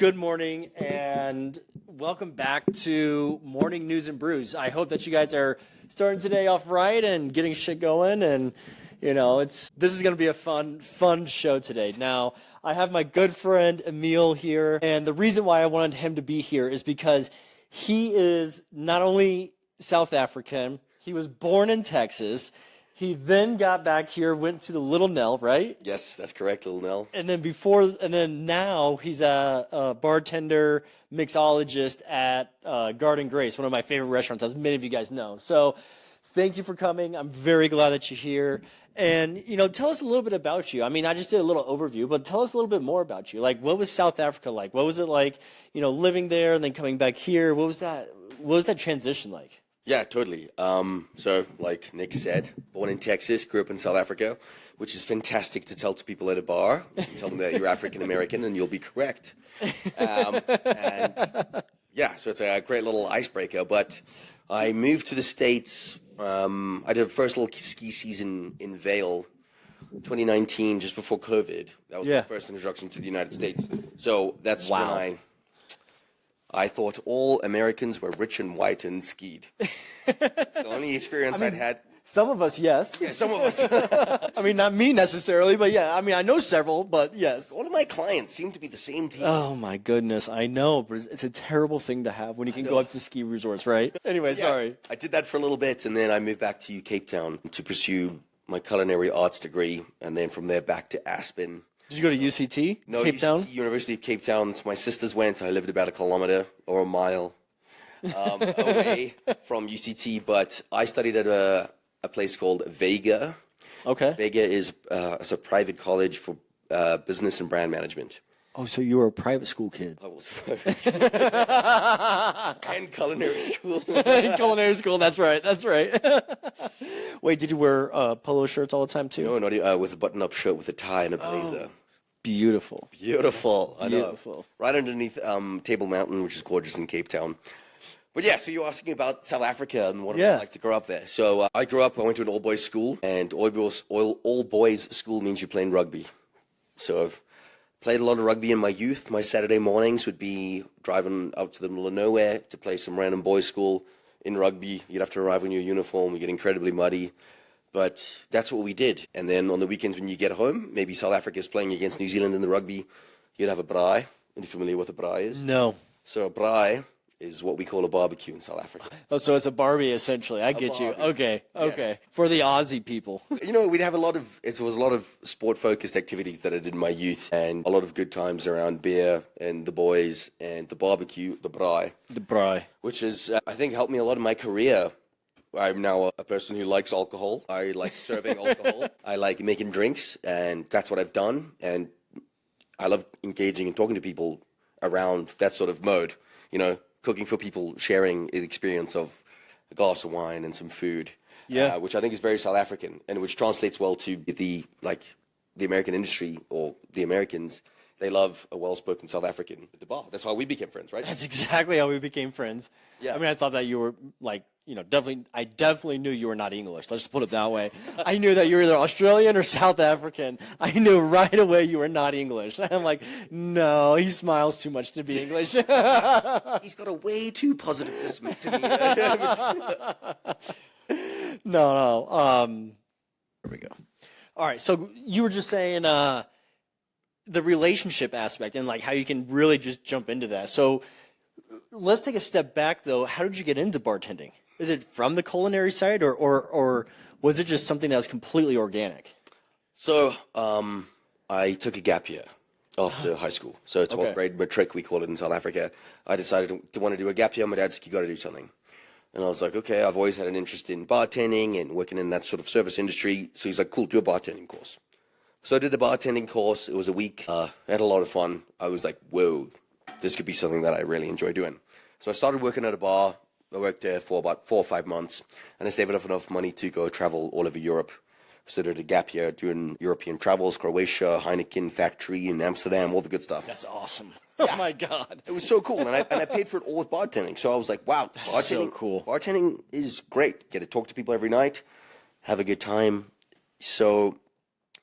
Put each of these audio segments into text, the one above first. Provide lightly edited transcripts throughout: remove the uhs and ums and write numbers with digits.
Good morning and welcome back to Morning News and Brews. I hope that you guys are starting today off right and getting shit going, and this is going to be a fun show today. Now, I have my good friend Emil here, and the reason why I wanted him to be here is because he is not only South African, he was born in Texas. He then got back here, went to the Little Nell, right? Yes, that's correct, Little Nell. And then now he's a bartender, mixologist at Garden Grace, one of my favorite restaurants, as many of you guys know. So thank you for coming. I'm very glad that you're here. And, tell us a little bit about you. I mean, I just did a little overview, but tell us a little bit more about you. Like, what was South Africa like? What was it like, living there and then coming back here? What was that transition like? Yeah, totally. So, like Nick said, born in Texas, grew up in South Africa, which is fantastic to tell to people at a bar. You can tell them that you're African American, and you'll be correct. And yeah, so it's a great little icebreaker. But I moved to the States. I did a first little ski season in Vail, 2019, just before COVID. That was my first introduction to the United States. So that's when I thought all Americans were rich and white and skied. It's the only experience I'd had. Some of us, yes. Yeah, some of us. I mean, not me necessarily, but yeah. I mean, I know several, but yes. All of my clients seem to be the same people. Oh, my goodness. I know, but it's a terrible thing to have when you can go up to ski resorts, right? Anyway, sorry. I did that for a little bit, and then I moved back to Cape Town to pursue my culinary arts degree, and then from there back to Aspen. Did you go to UCT? No, Cape UCT, Town? University of Cape Town. So my sisters went. I lived about a kilometer or a mile away from UCT, but I studied at a place called Vega. Okay. Vega is a private college for business and brand management. Oh, so you were a private school kid. I was. And culinary school. Culinary school, that's right. Wait, did you wear polo shirts all the time too? No, it was a button-up shirt with a tie and a blazer. Oh, beautiful. I know. Right underneath Table Mountain, which is gorgeous in Cape Town. But yeah, so you're asking about South Africa and what it was like to grow up there. So I went to an all-boys school, and all-boys school means you're playing rugby. So I've played a lot of rugby in my youth. My Saturday mornings would be driving out to the middle of nowhere to play some random boys' school in rugby. You'd have to arrive in your uniform. You get incredibly muddy. But that's what we did. And then on the weekends when you get home, maybe South Africa is playing against New Zealand in the rugby, you'd have a braai. Are you familiar with what a braai is? No. So a braai is what we call a barbecue in South Africa. Oh, so it's a Barbie, essentially. I get you. Okay. Yes. For the Aussie people. We'd have it was a lot of sport-focused activities that I did in my youth, and a lot of good times around beer and the boys and the barbecue, the braai. The braai. Which is, I think, helped me a lot in my career. I'm now a person who likes alcohol. I like serving alcohol. I like making drinks, and that's what I've done. And I love engaging and talking to people around that sort of mode, cooking for people, sharing the experience of a glass of wine and some food, which I think is very South African, and which translates well to the American industry or the Americans. They love a well-spoken South African at the bar. That's how we became friends, right? That's exactly how we became friends. Yeah. I mean, I thought that you were I definitely knew you were not English. Let's just put it that way. I knew that you were either Australian or South African. I knew right away you were not English. I'm like, no, he smiles too much to be English. He's got a way too positive dismiss to me. No. Here we go. All right. So you were just saying the relationship aspect and like how you can really just jump into that. So let's take a step back, though. How did you get into bartending? Is it from the culinary side, or was it just something that was completely organic? So I took a gap year after high school. So 12th grade matric, we call it in South Africa. I decided to want to do a gap year. My dad said, you got to do something. And I was like, okay, I've always had an interest in bartending and working in that sort of service industry. So he's like, cool, do a bartending course. So I did a bartending course. It was a week. I had a lot of fun. I was like, whoa, this could be something that I really enjoy doing. So I started working at a bar. I worked there for about 4 or 5 months, and I saved up enough money to go travel all over Europe. So I did a gap year doing European travels, Croatia, Heineken factory in Amsterdam, all the good stuff. That's awesome. Yeah. Oh my God. It was so cool. And I paid for it all with bartending. So I was like, wow, that's so cool. Bartending is great. Get to talk to people every night, have a good time. So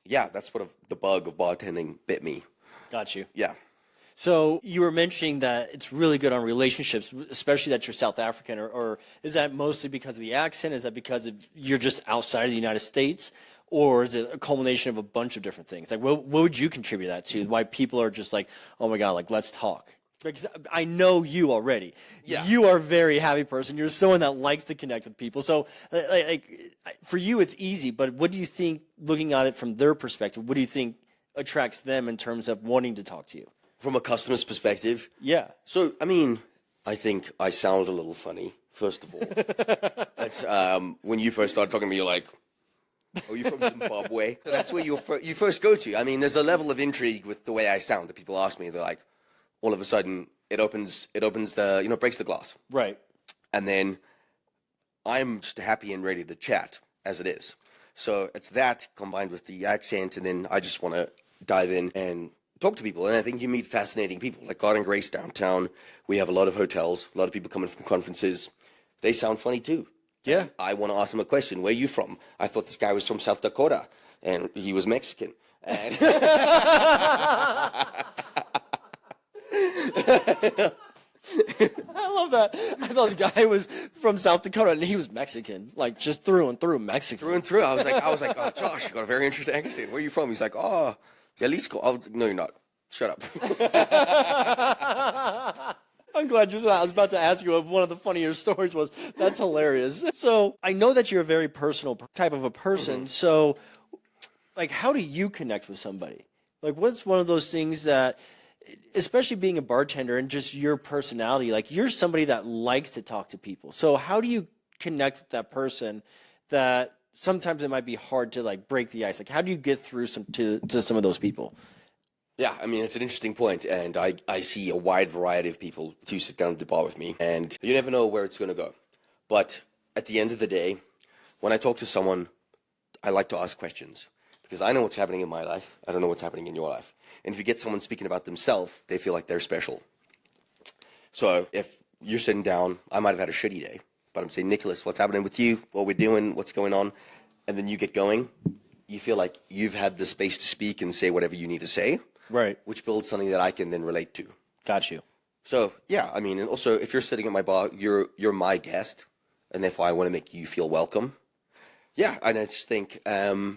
yeah, that's what the bug of bartending bit me. Got you. Yeah. So you were mentioning that it's really good on relationships, especially that you're South African, or is that mostly because of the accent? Is that because you're just outside of the United States? Or is it a culmination of a bunch of different things? Like, what would you contribute that to? Why people are just like, oh my God, like, let's talk. Because I know you already. Yeah. You are a very happy person. You're someone that likes to connect with people. So, like, for you, it's easy. But what do you think, looking at it from their perspective, what do you think attracts them in terms of wanting to talk to you? From a customer's perspective? Yeah. So, I mean, I think I sound a little funny, first of all. That's, when you first started talking to me, you're like, oh, you're from Zimbabwe? So that's where you first go to. I mean, there's a level of intrigue with the way I sound that people ask me. They're like, all of a sudden, it opens the, breaks the glass. Right. And then I'm just happy and ready to chat as it is. So it's that combined with the accent, and then I just want to dive in and talk to people. And I think you meet fascinating people. Like Garden Grace downtown, we have a lot of hotels, a lot of people coming from conferences. They sound funny too. Yeah. And I want to ask them a question. Where are you from? I thought this guy was from South Dakota, and he was Mexican. And I love that. I thought this guy was from South Dakota and he was Mexican, like just through and through Mexican. Through and through. I was like, oh, Josh, you got a very interesting accent. Where are you from? He's like, oh, Jalisco. I was like, no, you're not. Shut up. I'm glad you said that. I was about to ask you if one of the funnier stories was. That's hilarious. So I know that you're a very personal type of a person. Mm-hmm. So, like, how do you connect with somebody? Like, what's one of those things that, especially being a bartender and just your personality, like you're somebody that likes to talk to people. So how do you connect with that person that sometimes it might be hard to like break the ice? Like, how do you get through to some of those people? Yeah, I mean, it's an interesting point, and I see a wide variety of people who sit down at the bar with me, and you never know where it's going to go. But at the end of the day, when I talk to someone, I like to ask questions, because I know what's happening in my life. I don't know what's happening in your life. And if you get someone speaking about themselves, they feel like they're special. So if you're sitting down, I might have had a shitty day, but I'm saying, Nicholas, what's happening with you? What we're doing? What's going on? And then you get going. You feel like you've had the space to speak and say whatever you need to say. Right. Which builds something that I can then relate to. Got you. So, yeah, I mean, and also, if you're sitting at my bar, you're my guest, and therefore I want to make you feel welcome. Yeah, and I just think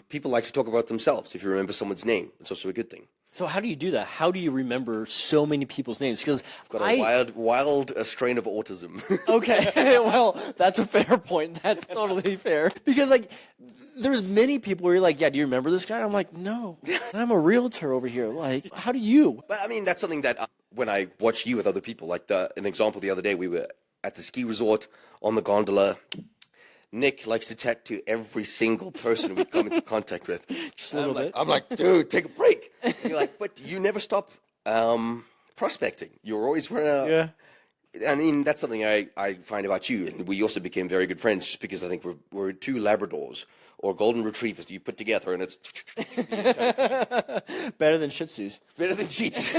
people like to talk about themselves. If you remember someone's name, it's also a good thing. So how do you do that? How do you remember so many people's names? Because I've got a wild strain of autism. Okay, well, that's a fair point. That's totally fair. Because, like, there's many people where you're like, yeah, do you remember this guy? And I'm like, no, I'm a realtor over here. Like, how do you? But, I mean, that's something that when I watch you with other people, like an example the other day, we were at the ski resort on the gondola. Nick likes to chat to every single person we come into contact with. Just a little bit. I'm like, dude, take a break. And you're like, but you never stop prospecting. You're always running. Yeah. I mean, that's something I find about you. And we also became very good friends just because I think we're two Labradors or golden retrievers that you put together, and it's better than Shih Tzus. Better than Shih Tzus.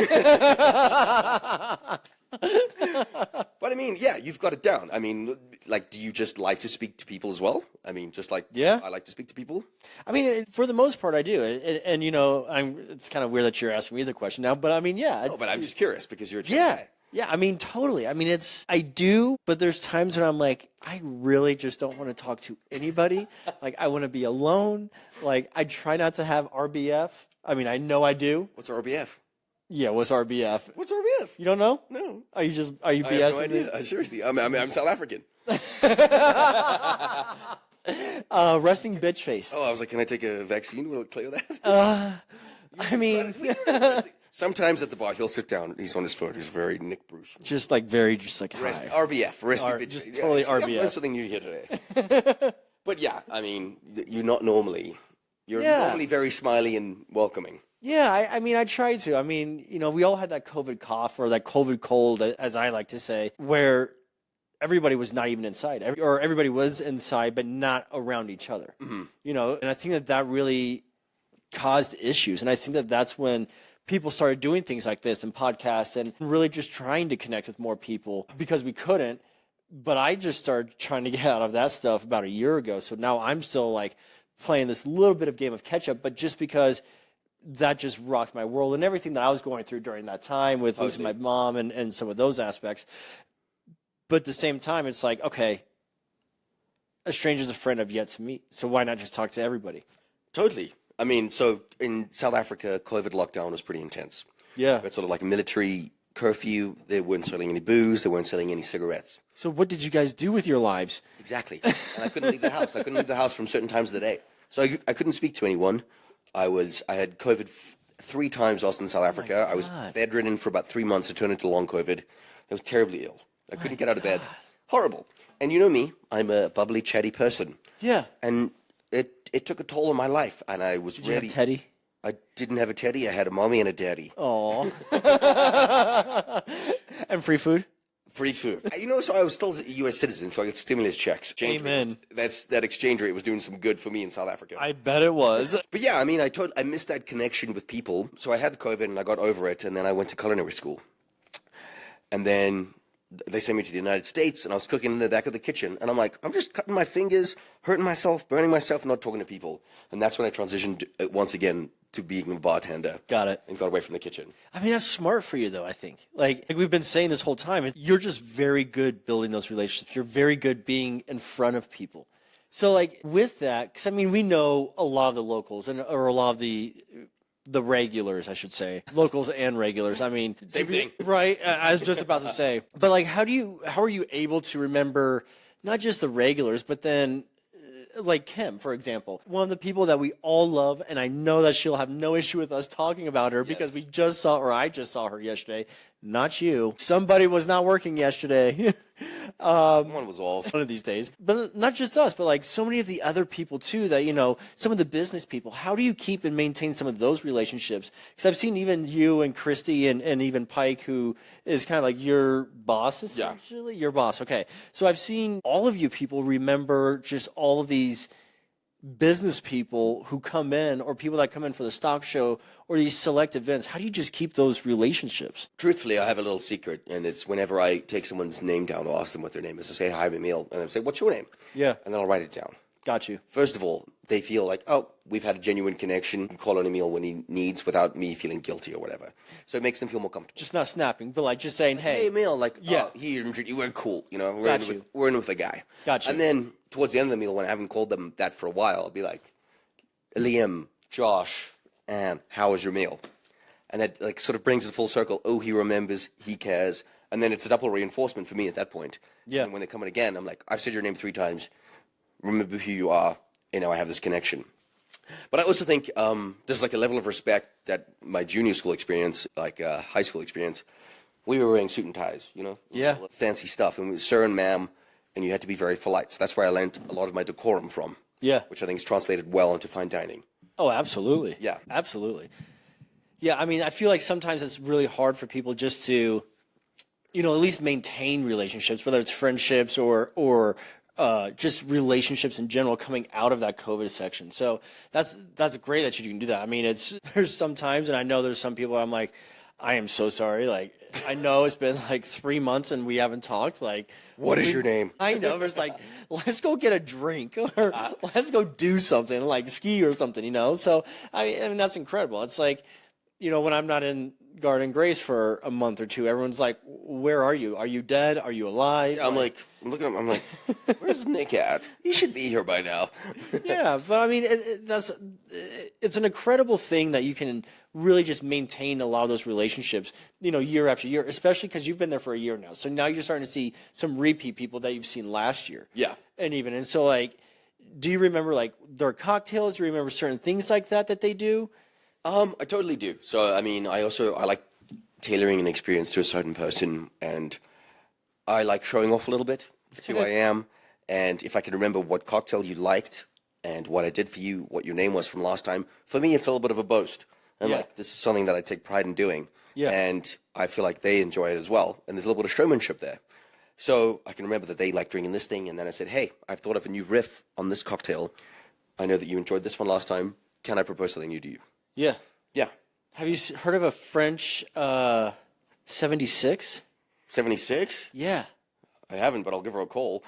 But I mean, yeah, you've got it down. I mean, like, do you just like to speak to people as well? I mean, just like I like to speak to people. I mean, for the most part, I do. And you know, it's kind of weird that you're asking me the question now, but I mean, yeah. No, but I'm just curious because you're a guy. Yeah, I mean, totally. I mean, I do, but there's times when I'm like, I really just don't want to talk to anybody. Like, I want to be alone. Like, I try not to have RBF. I mean, I know I do. What's RBF? Yeah, what's RBF? What's RBF? You don't know? No. Are you BSing? I have no idea. Seriously, I'm South African. Resting bitch face. Oh, I was like, can I take a vaccine? Will it clear that? I mean... Sometimes at the bar, he'll sit down. He's on his phone. He's very Nick Bruce. Just like RBF. Resting bitch. Just totally RBF. I've learned something new here today. But yeah, I mean, you're not normally... You're normally very smiley and welcoming. Yeah, I mean, I try to. I mean, you know, we all had that COVID cough or that COVID cold, as I like to say, where everybody was not even inside. Or everybody was inside, but not around each other. Mm-hmm. You know, and I think that really caused issues. And I think that that's when people started doing things like this and podcasts and really just trying to connect with more people because we couldn't. But I just started trying to get out of that stuff about a year ago. So now I'm still like playing this little bit of game of catch up, but just because that just rocked my world and everything that I was going through during that time with losing my mom and some of those aspects. But at the same time, it's like, okay, a stranger's a friend I've yet to meet. So why not just talk to everybody? Totally. I mean, so in South Africa, COVID lockdown was pretty intense. Yeah. It's sort of like a military curfew. They weren't selling any booze. They weren't selling any cigarettes. So what did you guys do with your lives? Exactly. And I couldn't leave the house. I couldn't leave the house from certain times of the day. So I couldn't speak to anyone. I had COVID 3 times while I was in South Africa. I was bedridden for about 3 months. It turned into long COVID. I was terribly ill. I couldn't get out of bed. Horrible. And you know me, I'm a bubbly, chatty person. Yeah. And it took a toll on my life. And I was Did you have Teddy? I didn't have a teddy. I had a mommy and a daddy. Oh. And free food? Free food. You know, so I was still a U.S. citizen, so I got stimulus checks. Amen. That exchange rate was doing some good for me in South Africa. I bet it was. But yeah, I mean, I missed that connection with people. So I had COVID and I got over it, and then I went to culinary school. And then they sent me to the United States, and I was cooking in the back of the kitchen. And I'm like, I'm just cutting my fingers, hurting myself, burning myself, not talking to people. And that's when I transitioned once again to being a bartender. Got it. And got away from the kitchen. I mean, that's smart for you, though, I think. Like we've been saying this whole time, you're just very good building those relationships. You're very good being in front of people. So, like, with that, because, I mean, we know a lot of the locals, or a lot of the regulars, I should say. Locals and regulars. I mean, same thing. Right? I was just about to say. But, like, how are you able to remember not just the regulars, but then like Kim, for example, one of the people that we all love, and I know that she'll have no issue with us talking about her because I just saw her yesterday. Not you. Somebody was not working yesterday. One was off. One of these days. But not just us, but like so many of the other people too that, you know, some of the business people. How do you keep and maintain some of those relationships? Because I've seen even you and Christy and even Pike, who is kind of like your boss, essentially. Your boss. Okay. So I've seen all of you people remember just all of these business people who come in, or people that come in for the stock show or these select events. How do you just keep those relationships? Truthfully, I have a little secret, and it's whenever I take someone's name down or ask them what their name is, I say, "Hi, I'm Emil," and I say, "What's your name?" Yeah. And then I'll write it down. Got you. First of all, they feel like, oh, we've had a genuine connection. Call on Emil when he needs without me feeling guilty or whatever. So it makes them feel more comfortable. Just not snapping, but like just saying, hey, Emil, like, yeah, you were cool. You know, we're in with a guy. Got you. And then towards the end of the meal, when I haven't called them that for a while, I'll be like, Liam, Josh, and how was your meal? And that like sort of brings it full circle. Oh, he remembers, he cares. And then it's a double reinforcement for me at that point. Yeah. And when they come in again, I'm like, I've said your name 3 times. Remember who you are. And now I have this connection. But I also think there's like a level of respect that my junior school experience, like high school experience, we were wearing suit and ties, you know? Yeah. Fancy stuff. And we were sir and ma'am, and you had to be very polite. So that's where I learned a lot of my decorum from. Yeah. Which I think is translated well into fine dining. Oh, absolutely. Yeah. Absolutely. Yeah, I mean, I feel like sometimes it's really hard for people just to, you know, at least maintain relationships, whether it's friendships or just relationships in general coming out of that COVID section. So that's great that you can do that. I mean, there's some times, and I know there's some people I'm like, I am so sorry. Like, I know it's been like 3 months and we haven't talked. Like, what is your name? I know. It's like, let's go get a drink or let's go do something, like ski or something, you know? So, I mean, that's incredible. It's like, you know, when I'm not in Garden Grace for a month or two, everyone's like, where are you? Are you dead? Are you alive? Yeah, I'm looking at him, I'm like, where's Nick at? He should be here by now. Yeah, but I mean, it's an incredible thing that you can really just maintain a lot of those relationships, you know, year after year, especially because you've been there for a year now. So now you're starting to see some repeat people that you've seen last year. Yeah. And so like, do you remember like their cocktails? Do you remember certain things like that they do? I totally do. So, I mean, I like tailoring an experience to a certain person, and I like showing off a little bit. That's who I am. And if I can remember what cocktail you liked and what I did for you, what your name was from last time, for me, it's a little bit of a boast. And like, this is something that I take pride in doing. Yeah. And I feel like they enjoy it as well. And there's a little bit of showmanship there. So I can remember that they like drinking this thing. And then I said, hey, I've thought of a new riff on this cocktail. I know that you enjoyed this one last time. Can I propose something new to you? Yeah. Yeah. Have you heard of a French 76? 76? Yeah. I haven't, but I'll give her a call.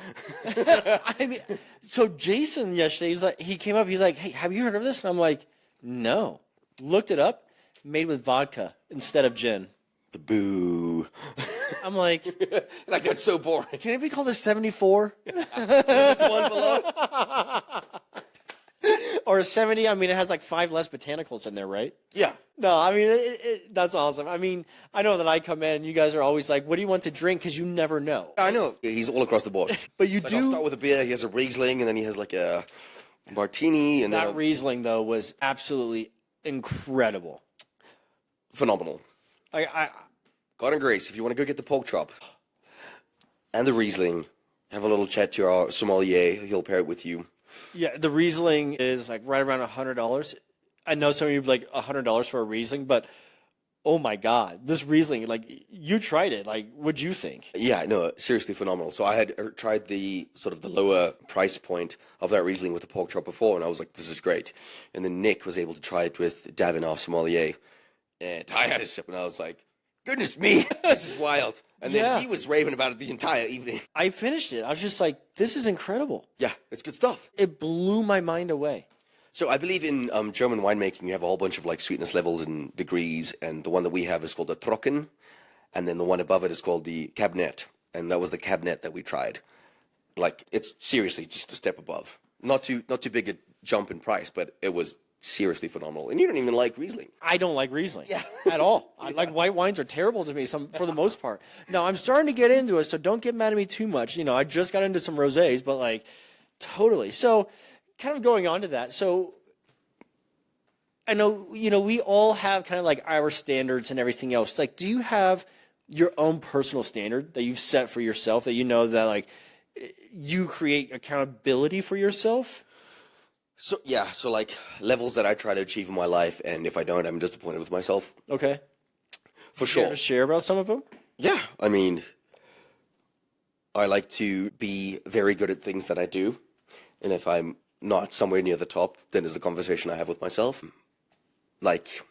I mean, so Jason yesterday, he came up, he's like, hey, have you heard of this? And I'm like, no. Looked it up, made with vodka instead of gin. The boo. I'm like, Like, that's so boring. can it be called a 74? It's one below. Or a 70? I mean, it has like 5 less botanicals in there, right? Yeah. No, I mean, that's awesome. I mean, I know that I come in and you guys are always like, what do you want to drink? Because you never know. I know. He's all across the board. But you Like, do. I'll start with a beer. He has a Riesling, and then he has like a martini, and That then Riesling, though, was absolutely incredible. phenomenal. God and grace, if you want to go get the pork chop and the Riesling, have a little chat to our sommelier. He'll pair it with you. Yeah, the Riesling is like right around $100. I know some of you like $100 for a Riesling, but oh my God, this Riesling, like you tried it. Like, what'd you think? Yeah, no, seriously phenomenal. So I had tried the sort of the lower price point of that Riesling with the pork chop before, and I was like, this is great. And then Nick was able to try it with Davin, our sommelier, and I had a sip, and I was like, goodness me, this is wild. And then he was raving about it the entire evening. I finished it. I was just like, this is incredible. Yeah, it's good stuff. It blew my mind away. So I believe in German winemaking, you have a whole bunch of like sweetness levels and degrees, and the one that we have is called the Trocken, and then the one above it is called the Cabinet, and that was the Cabinet that we tried. Like, it's seriously just a step above. Not too big a jump in price, but it was seriously phenomenal. And you don't even like Riesling. I don't like Riesling at all. Like white wines are terrible to me for the most part. Now, I'm starting to get into it, so don't get mad at me too much. You know, I just got into some rosés, but like totally. So kind of going on to that. So I know, you know, we all have kind of like our standards and everything else. Like, do you have your own personal standard that you've set for yourself that you know that like you create accountability for yourself? So yeah, so like levels that I try to achieve in my life, and if I don't, I'm disappointed with myself. Okay. For Care sure. to share about some of them? Yeah, I mean, I like to be very good at things that I do, and if I'm not somewhere near the top, then there's a conversation I have with myself. Like,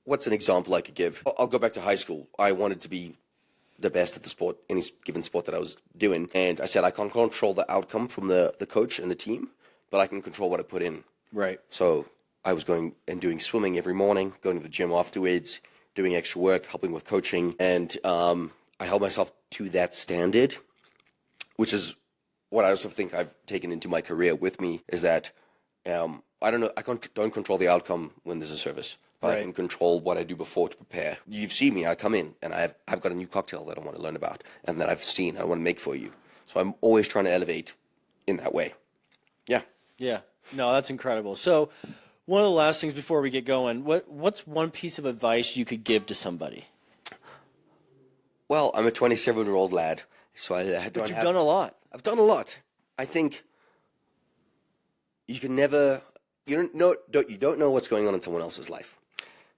what's an example I could give? I'll go back to high school. I wanted to be the best at the sport, any given sport that I was doing, and I said I can't control the outcome from the coach and the team, but I can control what I put in. Right. So I was going and doing swimming every morning, going to the gym afterwards, doing extra work, helping with coaching, and I held myself to that standard, which is what I also think I've taken into my career with me, is that I don't control the outcome when there's a service, but I can control what I do before to prepare. You've seen me, I come in and I've got a new cocktail that I want to learn about and that I've seen, I want to make for you. So I'm always trying to elevate in that way. Yeah. Yeah. No, that's incredible. So one of the last things before we get going, what's one piece of advice you could give to somebody? Well, I'm a 27-year-old lad, so But you've done a lot. I've done a lot. I think you can never, you don't know what's going on in someone else's life.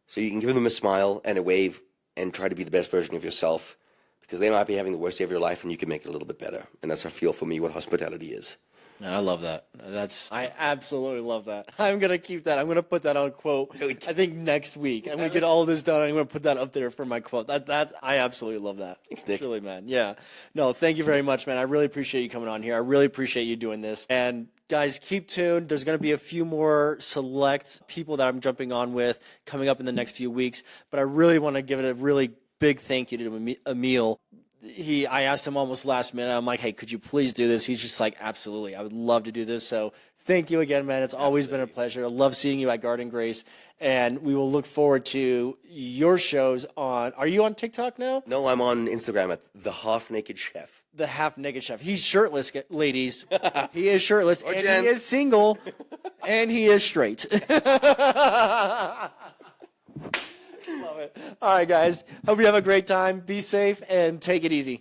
So you can give them a smile and a wave and try to be the best version of yourself, because they might be having the worst day of your life and you can make it a little bit better. And that's, I feel, for me, what hospitality is. Man, I love that. I absolutely love that. I'm going to keep that. I'm going to put that on quote, I think next week. I'm going to get all of this done. I'm going to put that up there for my quote. I absolutely love that. Thanks, Nick. Really, man. Yeah. No, thank you very much, man. I really appreciate you coming on here. I really appreciate you doing this. And guys, keep tuned. There's going to be a few more select people that I'm jumping on with coming up in the next few weeks. But I really want to give it a really big thank you to Emil. I asked him almost last minute. I'm like, hey, could you please do this? He's just like, absolutely. I would love to do this. So thank you again, man. It's always been a pleasure. I love seeing you at Garden Grace. And we will look forward to your shows are you on TikTok now? No, I'm on Instagram at The Half Naked Chef. The Half Naked Chef. He's shirtless, ladies. He is shirtless. And gents. he is single. And he is straight. Love it. All right, guys. Hope you have a great time. Be safe and take it easy.